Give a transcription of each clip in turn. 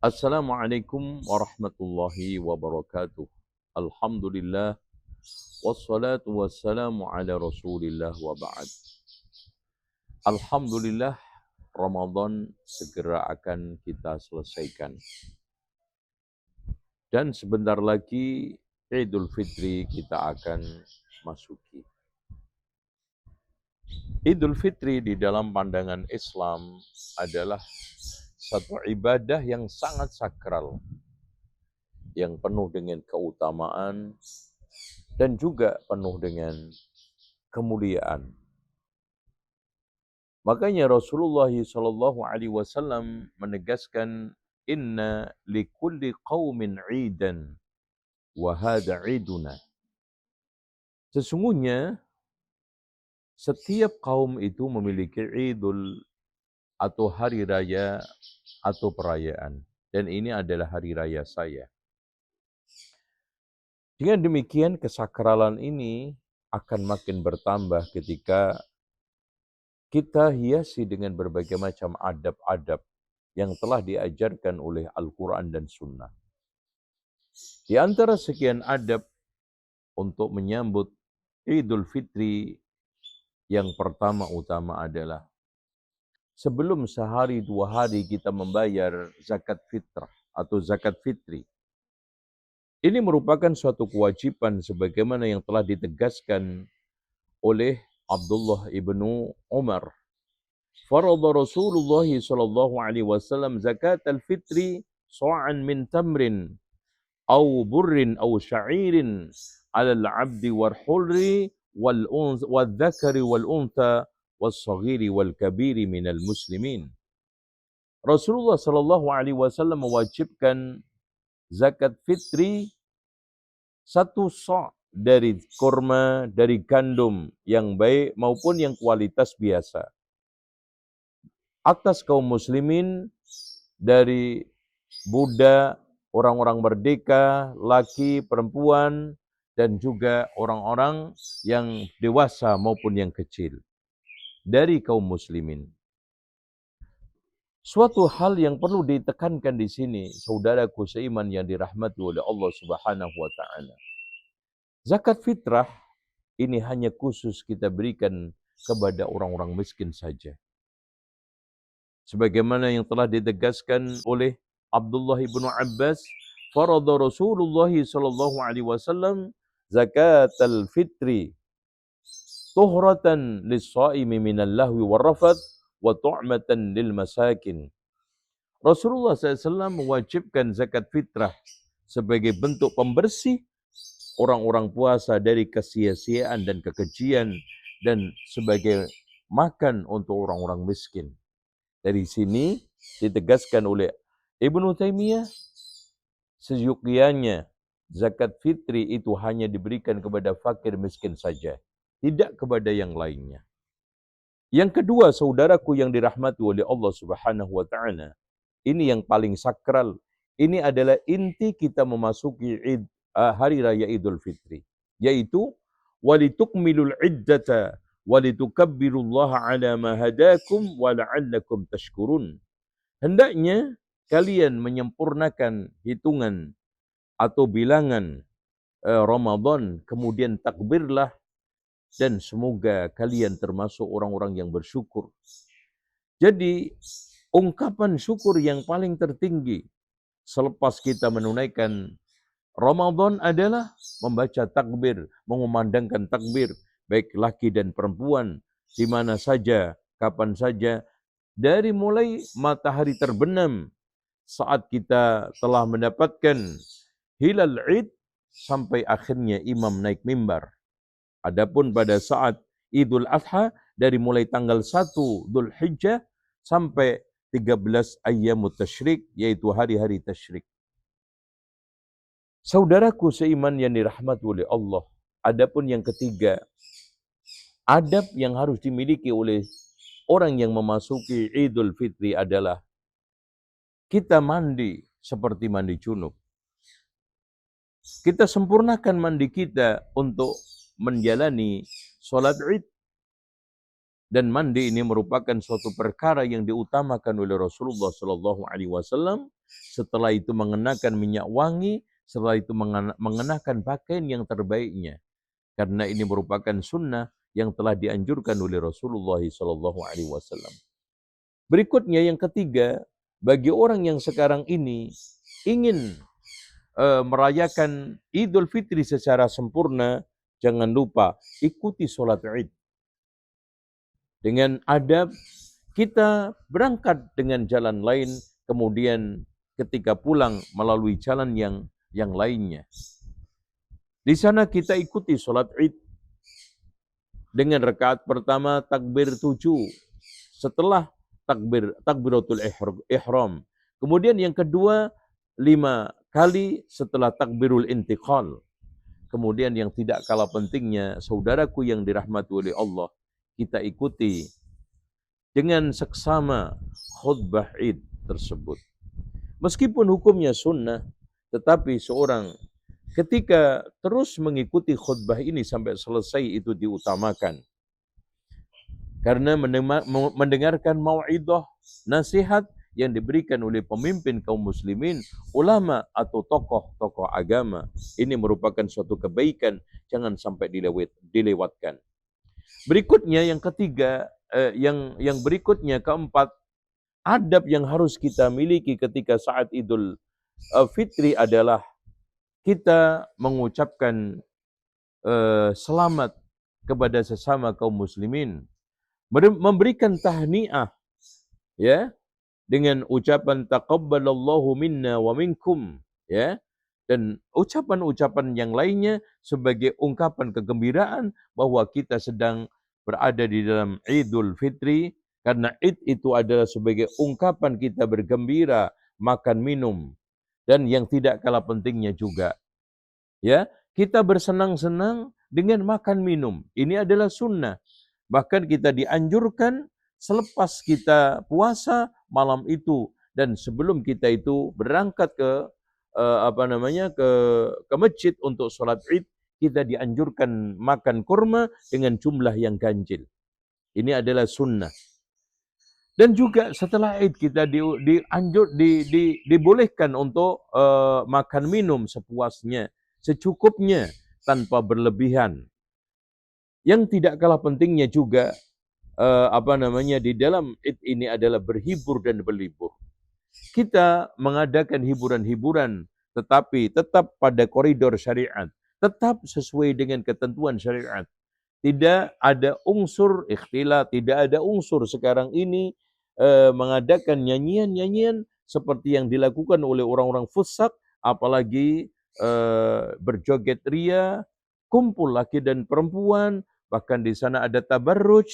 Assalamualaikum warahmatullahi wabarakatuh. Alhamdulillah wassalatu wassalamu ala Rasulillah wa ba'd. Alhamdulillah, Ramadan segera akan kita selesaikan. Dan sebentar lagi Idul Fitri kita akan masuki. Idul Fitri di dalam pandangan Islam adalah satu ibadah yang sangat sakral, yang penuh dengan keutamaan dan juga penuh dengan kemuliaan. Makanya Rasulullah SAW menegaskan, Inna likulli qawmin idan wa hadha iduna. Sesungguhnya setiap kaum itu memiliki idul atau hari raya atau perayaan. Dan ini adalah hari raya saya. Dengan demikian kesakralan ini akan makin bertambah ketika kita hiasi dengan berbagai macam adab-adab yang telah diajarkan oleh Al-Quran dan Sunnah. Di antara sekian adab untuk menyambut Idul Fitri, yang pertama utama adalah sebelum sehari dua hari kita membayar zakat fitrah atau zakat fitri. Ini merupakan suatu kewajiban sebagaimana yang telah ditegaskan oleh Abdullah ibnu Umar. Farada Rasulullah sallallahu alaihi wasallam zakat al-fitri sa'an min tamrin aw burrin aw sya'irin 'ala al-'abdi wal hurri wal dzakari wal untha was saghiri wal kabiri minal muslimin. Rasulullah sallallahu alaihi wasallam mewajibkan zakat fitri 1 sa' dari kurma, dari gandum yang baik maupun yang kualitas biasa, atas kaum muslimin dari budak, orang-orang merdeka, laki, perempuan, dan juga orang-orang yang dewasa maupun yang kecil dari kaum muslimin. Suatu hal yang perlu ditekankan di sini, saudaraku seiman yang dirahmati oleh Allah Subhanahu wa taala. Zakat fitrah ini hanya khusus kita berikan kepada orang-orang miskin saja. Sebagaimana yang telah ditegaskan oleh Abdullah ibnu Abbas, farada Rasulullah sallallahu alaihi wasallam zakatal fitri tuhratan lis-shaimi minal lahwi warrafath wa tu'matan lil masakin. Rasulullah SAW mewajibkan zakat fitrah sebagai bentuk pembersih orang-orang puasa dari kesia-siaan dan kekejian, dan sebagai makan untuk orang-orang miskin. Dari sini ditegaskan oleh Ibnu Taimiyah, seyogyanya zakat fitri itu hanya diberikan kepada fakir miskin saja, tidak kepada yang lainnya. Yang kedua, saudaraku yang dirahmati oleh Allah Subhanahu wa taala, ini yang paling sakral. Ini adalah inti kita memasuki hari raya Idul Fitri, yaitu walitukmilul iddata walitukabbirullaha ala ma hadakum wa la'allakum tashkurun. Hendaknya kalian menyempurnakan hitungan atau bilangan Ramadan, kemudian takbirlah, dan semoga kalian termasuk orang-orang yang bersyukur. Jadi ungkapan syukur yang paling tertinggi selepas kita menunaikan Ramadan adalah membaca takbir, mengumandangkan takbir, baik laki dan perempuan, di mana saja, kapan saja, dari mulai matahari terbenam saat kita telah mendapatkan hilal Id sampai akhirnya imam naik mimbar. Adapun pada saat Idul Adha dari mulai tanggal 1 Dzulhijjah sampai 13 ayyamut tasyrik, yaitu hari-hari tasyrik. Saudaraku seiman yang dirahmati oleh Allah, adapun yang ketiga, adab yang harus dimiliki oleh orang yang memasuki Idul Fitri adalah kita mandi seperti mandi junub. Kita sempurnakan mandi kita untuk menjalani sholat Id. Dan mandi ini merupakan suatu perkara yang diutamakan oleh Rasulullah Sallallahu Alaihi Wasallam. Setelah itu mengenakan minyak wangi, setelah itu mengenakan pakaian yang terbaiknya. Karena ini merupakan sunnah yang telah dianjurkan oleh Rasulullah Sallallahu Alaihi Wasallam. Berikutnya yang ketiga, bagi orang yang sekarang ini ingin merayakan Idul Fitri secara sempurna, jangan lupa ikuti sholat Id. Dengan adab, kita berangkat dengan jalan lain, kemudian ketika pulang melalui jalan yang lainnya. Di sana kita ikuti sholat Id dengan rakaat pertama takbir 7, setelah takbiratul ihram. Kemudian yang kedua 5 kali setelah takbirul intiqal. Kemudian yang tidak kalah pentingnya, saudaraku yang dirahmati oleh Allah, kita ikuti dengan seksama khutbah Id tersebut. Meskipun hukumnya sunnah, tetapi seorang ketika terus mengikuti khutbah ini sampai selesai itu diutamakan. Karena mendengarkan mau'idah, nasihat yang diberikan oleh pemimpin kaum muslimin, ulama atau tokoh-tokoh agama, ini merupakan suatu kebaikan, jangan sampai dilewatkan. Berikutnya yang ketiga, yang berikutnya keempat, adab yang harus kita miliki ketika saat Idul Fitri adalah kita mengucapkan selamat kepada sesama kaum muslimin, memberikan tahniah ya dengan ucapan taqabbalallahu minna wa minkum ya, dan ucapan-ucapan yang lainnya sebagai ungkapan kegembiraan bahwa kita sedang berada di dalam Idul Fitri, karena Id itu adalah sebagai ungkapan kita bergembira, makan minum, dan yang tidak kalah pentingnya juga ya, kita bersenang-senang dengan makan minum. Ini adalah sunnah. Bahkan kita dianjurkan selepas kita puasa malam itu dan sebelum kita itu berangkat ke ke masjid untuk sholat Id, kita dianjurkan makan kurma dengan jumlah yang ganjil. Ini adalah sunnah. Dan juga setelah Id kita dibolehkan untuk makan minum sepuasnya, secukupnya, tanpa berlebihan. Yang tidak kalah pentingnya juga di dalam Id ini adalah berhibur dan berlibur. Kita mengadakan hiburan-hiburan, tetapi tetap pada koridor syariat, tetap sesuai dengan ketentuan syariat. Tidak ada unsur ikhtilat, tidak ada unsur sekarang ini mengadakan nyanyian-nyanyian seperti yang dilakukan oleh orang-orang fusaq, apalagi berjoget ria, kumpul laki dan perempuan, bahkan di sana ada tabarruj,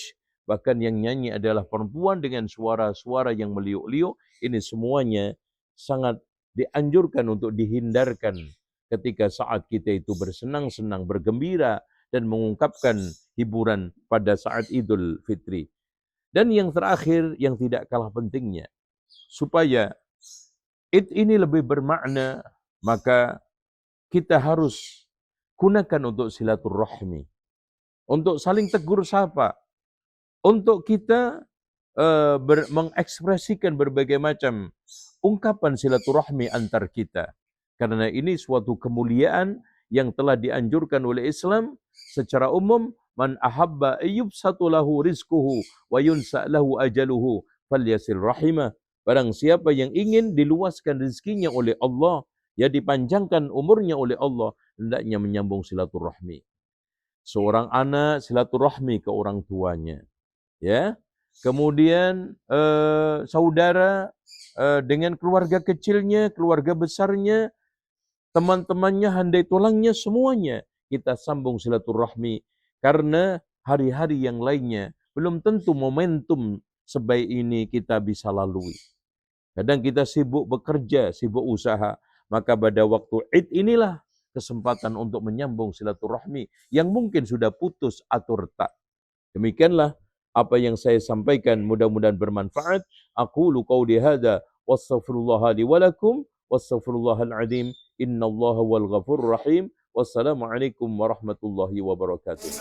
bahkan yang nyanyi adalah perempuan dengan suara-suara yang meliuk-liuk. Ini semuanya sangat dianjurkan untuk dihindarkan ketika saat kita itu bersenang-senang, bergembira, dan mengungkapkan hiburan pada saat Idul Fitri. Dan yang terakhir, yang tidak kalah pentingnya, supaya Id ini lebih bermakna, maka kita harus gunakan untuk silaturahmi, untuk saling tegur sapa, untuk kita mengekspresikan berbagai macam ungkapan silaturahmi antar kita. Karena ini suatu kemuliaan yang telah dianjurkan oleh Islam secara umum. Man ahabba ayyubsatu lahu rizquhu wa yunsa lahu ajaluhu falyasil rahimah. Barang siapa yang ingin diluaskan rezekinya oleh Allah, ya dipanjangkan umurnya oleh Allah, hendaknya menyambung silaturahmi. Seorang anak silaturahmi ke orang tuanya, ya. Kemudian saudara dengan keluarga kecilnya, keluarga besarnya, teman-temannya, handai tulangnya, semuanya kita sambung silaturahmi. Karena hari-hari yang lainnya belum tentu momentum sebaik ini kita bisa lalui. Kadang kita sibuk bekerja, sibuk usaha, maka pada waktu Id inilah kesempatan untuk menyambung silaturahmi yang mungkin sudah putus atau retak. Demikianlah apa yang saya sampaikan, mudah-mudahan bermanfaat. Aqulu qauli hadza wastaghfirullah li wa lakum wastaghfirullahal azim innallaha wal ghafurur rahim. Wassalamualaikum warahmatullahi wabarakatuh.